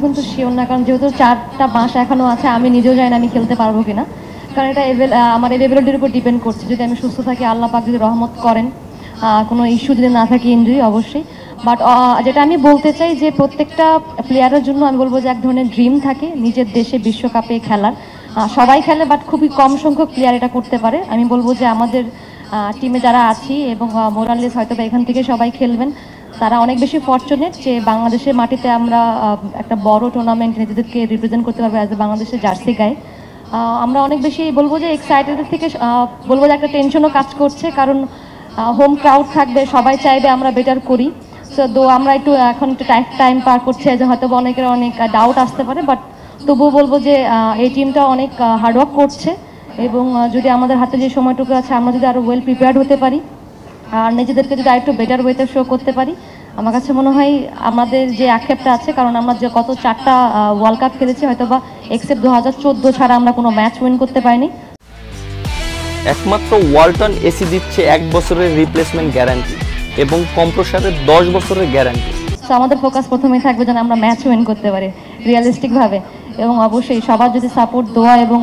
কিন্তু শিওর না, কারণ যেহেতু 4টা মাস এখনও আছে, আমি নিজেও জানি না আমি খেলতে পারবো কিনা, কারণ এটা আমার এভেবিলিটির উপর ডিপেন্ড করছে। যদি আমি সুস্থ থাকি, আল্লাহ পাক যদি রহমত করেন, কোনো ইস্যু যদি না থাকে, ইনজুরি অবশ্যই। বাট যেটা আমি বলতে চাই যে প্রত্যেকটা প্লেয়ারের জন্য আমি বলবো যে এক ধরনের ড্রিম থাকে নিজের দেশে বিশ্বকাপে খেলার। সবাই খেলে, বাট খুবই কম সংখ্যক প্লেয়ার এটা করতে পারে। আমি বলবো যে আমাদের টিমে যারা আছি এবং মোরাললেস হয়তো বা এখান থেকে সবাই খেলবেন, তারা অনেক বেশি ফরচুনেট যে বাংলাদেশের মাটিতে আমরা একটা বড় টুর্নামেন্ট নিজেদেরকে রিপ্রেজেন্ট করতে পারবো অ্যাজ এ বাংলাদেশের জার্সি গায়ে। আমরা অনেক বেশি বলবো যে এক্সাইটেড থেকে বলবো যে একটা টেনশনও কাজ করছে, কারণ হোম ক্রাউড থাকবে, সবাই চাইবে আমরা বেটার করি। সো দো আমরা একটু এখন একটু টাইম পার করছে, যে হয়তো অনেকের অনেক ডাউট আসতে পারে, বাট তবুও বলবো যে এই টিমটা অনেক হার্ডওয়ার্ক করছে, এবং যদি আমাদের হাতে যে সময়টুকু আছে আমরা যদি আরও ওয়েল প্রিপেয়ার্ড হতে পারি আর নিজেদেরকে যদি আরেকটু বেটার ওয়েতে শো করতে পারি, আমার কাছে মনে হয় আমাদের যে আক্ষেপটা আছে, কারণ আমরা যে গত 4টা ওয়ার্ল্ড কাপ খেলেছি, হয়তো বা এক্সেপ্ট 2014 ছাড়া আমরা কোনো ম্যাচ উইন করতে পারিনি। একমাত্র ওয়ালটন এসি দিচ্ছে 1 বছরের রিপ্লেসমেন্ট গ্যারান্টি এবং কম্প্রেসারের 10 বছরের গ্যারান্টি। তো আমাদের ফোকাস প্রথমেই থাকবে যেন আমরা ম্যাচ উইন করতে পারি রিয়েলিস্টিকভাবে, এবং অবশ্যই সবার যদি সাপোর্ট দেওয়া এবং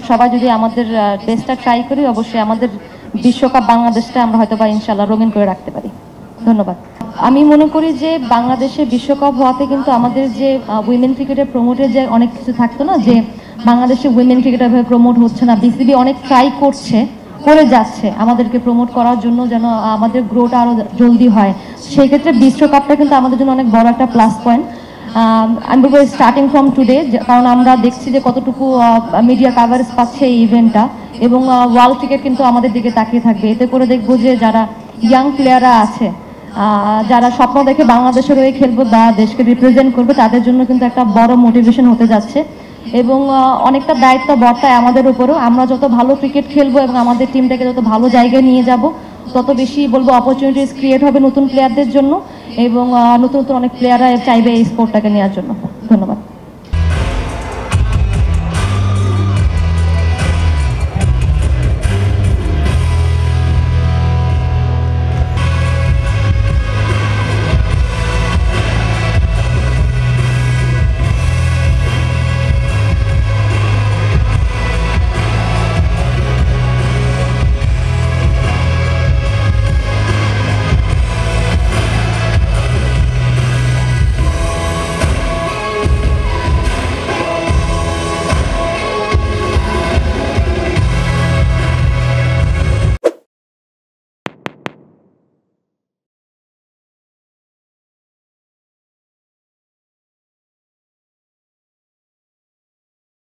সবাই যদি আমাদের বেস্টটা ট্রাই করি, অবশ্যই আমাদের বিশ্বকাপ বাংলাদেশটা আমরা হয়তো বা ইনশাল্লাহ রঙিন করে রাখতে পারি। ধন্যবাদ। আমি মনে করি যে বাংলাদেশে বিশ্বকাপ হওয়াতে কিন্তু আমাদের যে উইমেন ক্রিকেটের প্রমোটের যে অনেক কিছু থাকতো না, যে বাংলাদেশে উইমেন ক্রিকেটার ভাবে প্রমোট হচ্ছে না, বিসিবি অনেক ট্রাই করে যাচ্ছে আমাদেরকে প্রমোট করার জন্য, যেন আমাদের গ্রোটা আরও জলদি হয়। সেই ক্ষেত্রে বিশ্বকাপটা কিন্তু আমাদের জন্য অনেক বড় একটা প্লাস পয়েন্ট। আমি বলবো স্টার্টিং ফ্রম টুডে, কারণ আমরা দেখছি যে কতটুকু মিডিয়া কাভারেজ পাচ্ছে এই ইভেন্টটা, এবং ওয়ার্ল্ড ক্রিকেট কিন্তু আমাদের দিকে তাকিয়ে থাকবে। এতে করে দেখবো যে যারা ইয়াং প্লেয়াররা আছে, যারা স্বপ্ন দেখে বাংলাদেশের হয়ে খেলবে বা দেশকে রিপ্রেজেন্ট করবে, তাদের জন্য কিন্তু একটা বড় মোটিভেশন হতে যাচ্ছে, এবং অনেকটা দায়িত্ব বর্তায় আমাদের উপরও। আমরা যত ভালো ক্রিকেট খেলবো এবং আমাদের টিমটাকে যত ভালো জায়গায় নিয়ে যাব, তত বেশি বলবো অপরচুনিটিস ক্রিয়েট হবে নতুন প্লেয়ারদের জন্য, এবং নতুন নতুন অনেক প্লেয়াররা চাইবে এই স্পোর্টটাকে নেওয়ার জন্য। ধন্যবাদ।